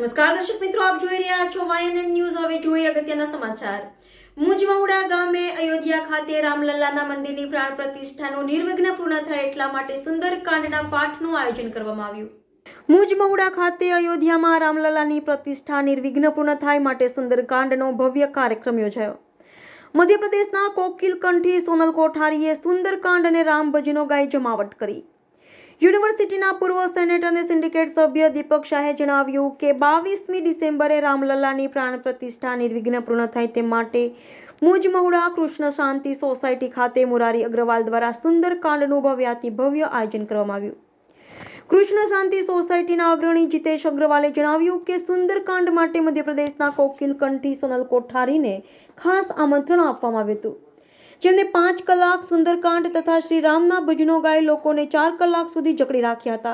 નમસ્કાર દર્શક મિત્રો, આપ જોઈ રહ્યા છો YNN ન્યૂઝ। હવે જોઈએ અગત્યના સમાચાર। મુજમહુડા ગામે અયોધ્યા ખાતે રામલલ્લાના મંદિરની પ્રાણ પ્રતિષ્ઠાનો નિર્વિઘ્ન પૂર્ણ થાય એટલા માટે સુંદરકાંડના પાઠનું આયોજન કરવામાં આવ્યું। મુજમહુડા ખાતે અયોધ્યામાં રામલલ્લાની પ્રતિષ્ઠા નિર્વિઘ્ન પૂર્ણ થાય માટે સુંદરકાંડનો ભવ્ય કાર્યક્રમ યોજાયો। મધ્યપ્રદેશના કોકિલકંઠી સોનલ કોઠારીએ સુંદરકાંડ અને રામ ભજનો ગાઈ જમાવટ કરી। યુનિવર્સિટીના પૂર્વ સેનેટ અને સિન્ડિકેટ સભ્ય દીપક શાહે જણાવ્યું કે 22મી ડિસેમ્બરે રામલલ્લાની પ્રાણ પ્રતિષ્ઠા નિર્વિઘ્ન પૂર્ણ થાય તે માટે મુજમહુડા કૃષ્ણ શાંતિ સોસાયટી ખાતે મુરારી અગ્રવાલ દ્વારા સુંદરકાંડનું ભવ્યાતિ ભવ્ય આયોજન કરવામાં આવ્યું। કૃષ્ણ શાંતિ સોસાયટીના અગ્રણી જીતેશ અગ્રવાલે જણાવ્યું કે સુંદરકાંડ માટે મધ્યપ્રદેશના કોકિલકંઠી સોનલ કોઠારીને ખાસ આમંત્રણ આપવામાં આવ્યું હતું, જેમને 5 કલાક સુંદરકાંડ તથા શ્રી રામના ભજનો ગાઈ લોકોને 4 કલાક સુધી જકડી રાખ્યા હતા।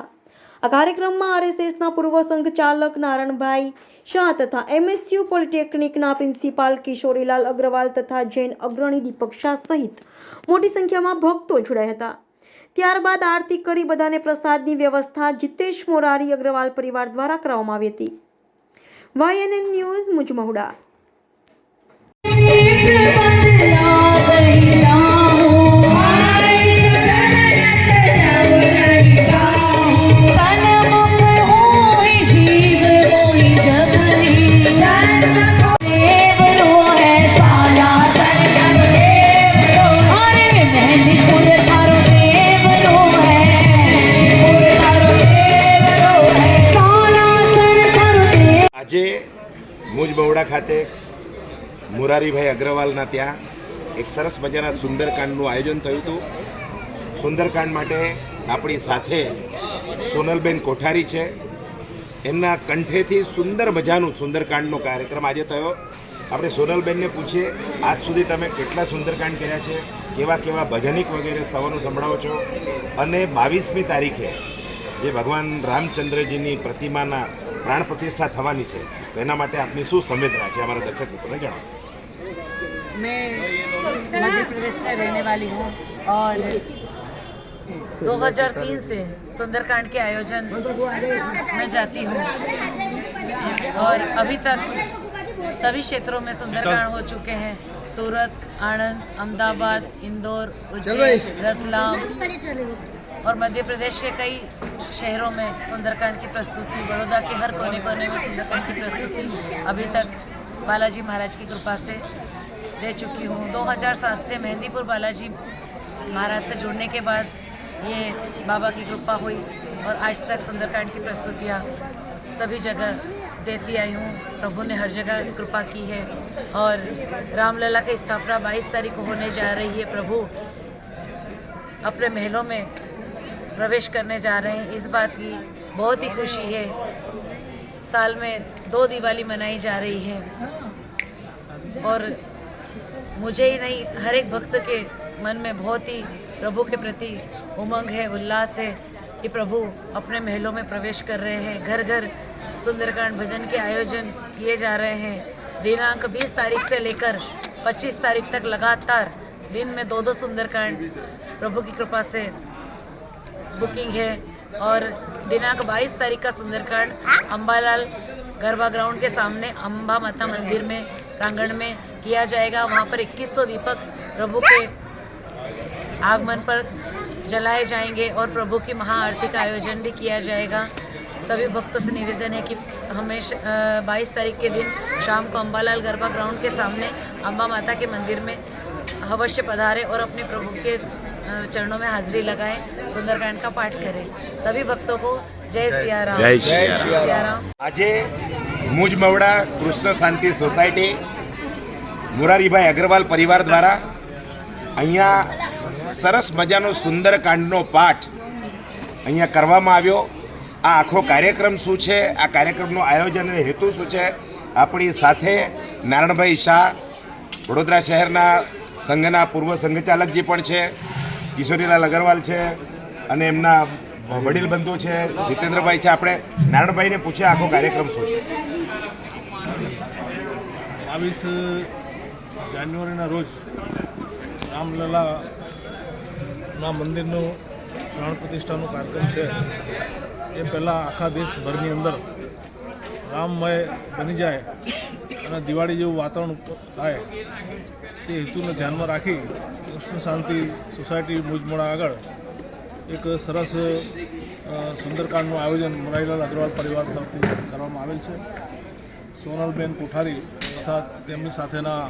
આ કાર્યક્રમમાં RSSના પૂર્વ સંઘચાલક નારણભાઈ શાહ તથા MSU પોલિટેકનિકના પ્રિન્સિપાલ કિશોરીલાલ અગ્રવાલ તથા જૈન અગ્રણી દીપક શાહ સહિત મોટી સંખ્યામાં ભક્તો જોડાયા હતા। ત્યારબાદ આરતી કરી બધાને પ્રસાદની વ્યવસ્થા જીતેશ મોરારી અગ્રવાલ પરિવાર દ્વારા કરવામાં આવી હતી। YNN news Mujmahuda. આજે મુજમહુડા ખાતે મુરારીભાઈ અગ્રવાલના ત્યાં એક સરસ મજાના સુંદરકાંડનું આયોજન થયું હતું। સુંદરકાંડ માટે આપણી સાથે સોનલબેન કોઠારી છે, એમના કંઠેથી સુંદર મજાનું સુંદરકાંડનો કાર્યક્રમ આજે થયો। આપણે સોનલબેનને પૂછીએ, આજ સુધી તમે કેટલા સુંદરકાંડ કર્યા છે, કેવા કેવા ભજનિક વગેરે સ્થળોનું સંભળાવો છો, અને 22મી તારીખે જે ભગવાન રામચંદ્રજીની પ્રતિમાના प्राण प्रतिष्ठा थवानी है, तो एना माटे आपनी शू संवेदना है हमारे दर्शक मित्रों ने जणाओ। मैं मध्य प्रदेश से रहने वाली हूँ और 2003 से सुंदरकांड के आयोजन में जाती हूँ और अभी तक सभी क्षेत्रों में सुंदरकांड हो चुके हैं। सूरत, आणंद, अहमदाबाद, इंदौर, उज्जैन, रतलाम और मध्य प्रदेश के कई शहरों में सुंदरकांड की प्रस्तुति, बड़ौदा के हर कोने कोने में सुंदरकांड की प्रस्तुति अभी तक बालाजी महाराज की कृपा से दे चुकी हूँ। 2007 से मेहंदीपुर बालाजी महाराज से जुड़ने के बाद ये बाबा की कृपा हुई और आज तक सुंदरकांड की प्रस्तुतियाँ सभी जगह देती आई हूँ। प्रभु ने हर जगह कृपा की है और रामलला की स्थापना 22 तारीख को होने जा रही है। प्रभु अपने महलों में प्रवेश करने जा रहे हैं, इस बात की बहुत ही खुशी है। साल में 2 दिवाली मनाई जा रही है और मुझे ही नहीं, हर एक भक्त के मन में बहुत ही प्रभु के प्रति उमंग है, उल्लास है कि प्रभु अपने महलों में प्रवेश कर रहे हैं। घर घर सुंदरकांड भजन के आयोजन किए जा रहे हैं। दिनांक 20 तारीख से लेकर 25 तारीख तक लगातार दिन में 2-2 सुंदरकांड प्रभु की कृपा से बुकिंग है और दिनांक 22 तारीख का सुंदरकांड अंबालाल गरबा ग्राउंड के सामने अंबा माता मंदिर में प्रांगण में किया जाएगा। वहाँ पर 2100 दीपक प्रभु के आगमन पर जलाए जाएंगे और प्रभु की महाआरती का आयोजन भी किया जाएगा। सभी भक्तों से निवेदन है कि हमेशा 22 तारीख के दिन शाम को अंबालाल गरबा ग्राउंड के सामने अंबा माता के मंदिर में अवश्य पधारें और अपने प्रभु के चरणों में हाजिरी लगाएं, सुंदरकांड का पाठ करें। सभी भक्तों को जय सिया राम। जय सिया राम। આજે મુજમહુડા કૃષ્ણ શાંતિ સોસાયટી મુરારીભાઈ અગ્રવાલ પરિવાર દ્વારા અહીંયા સરસ મજાનો સુંદરકાંડનો પાઠ અહીંયા કરવામાં આવ્યો। આ આખો કાર્યક્રમ શું છે, આ કાર્યક્રમનો આયોજન અને હેતુ શું છે, આપણી સાથે નારણભાઈ શાહ વડોદરા શહેરના સંઘના પૂર્વ સંઘચાલકજી પણ છે, કિશોરીલાલ અગ્રવાલ છે અને એમના વડીલ બંધુ છે જીતેન્દ્રભાઈ છે। આપણે નારણભાઈને પૂછ્યા આખો કાર્યક્રમ શું છે। 22 જાન્યુઆરીના રોજ રામલલાના મંદિરનું પ્રાણ પ્રતિષ્ઠાનો કાર્યક્રમ છે। એ પહેલાં આખા દેશભરની અંદર રામમય બની જાય અને દિવાળી જેવું વાતાવરણ થાય તે હેતુને ધ્યાનમાં રાખી કૃષ્ણ શાંતિ સોસાયટી મુજમોડા આગળ એક સરસ સુંદરકાંડનું આયોજન મોરારીલાલ અગ્રવાલ પરિવાર તરફથી કરવામાં આવેલ છે. સોનલબેન કોઠારી તથા તેમની સાથેના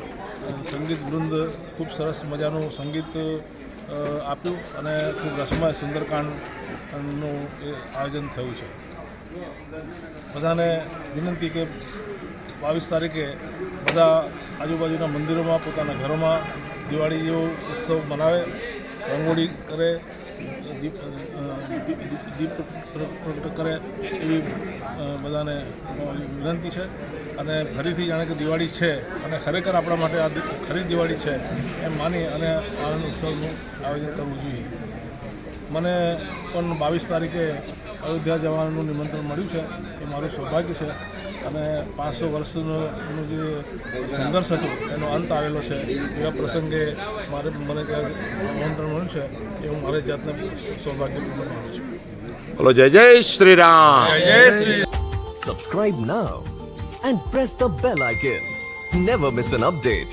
સંગીત વૃંદ ખૂબ સરસ મજાનું સંગીત આપ્યું અને ખૂબ રસમય સુંદરકાંડનું એ આયોજન થયું છે. બધાને વિનંતી કે 22 તારીખે બધા આજુબાજુના મંદિરોમાં પોતાના ઘરોમાં દિવાળી જેવો ઉત્સવ મનાવે, રંગોળી કરે, દીપ પ્રગટ કરે એવી બધાને વિનંતી છે. અને ફરીથી જાણે કે દિવાળી છે અને ખરેખર આપણા માટે આ ખરી દિવાળી છે એમ માની અને આનંદ ઉત્સવનું આયોજન કરવું જોઈએ. મને પણ 22 તારીખે અયોધ્યા જવાનું નિમંત્રણ મળ્યું છે. એ મારું સૌભાગ્ય છે અને 500 વર્ષનું જે સંઘર્ષ હતો એનો અંત આવેલો છે. એવા પ્રસંગે મને નિમંત્રણ મળ્યું છે એ હું મારી જાતને સૌભાગ્ય માનું છું. બોલો જય જય Shri Ram. Subscribe now and press the bell icon. Never miss an update.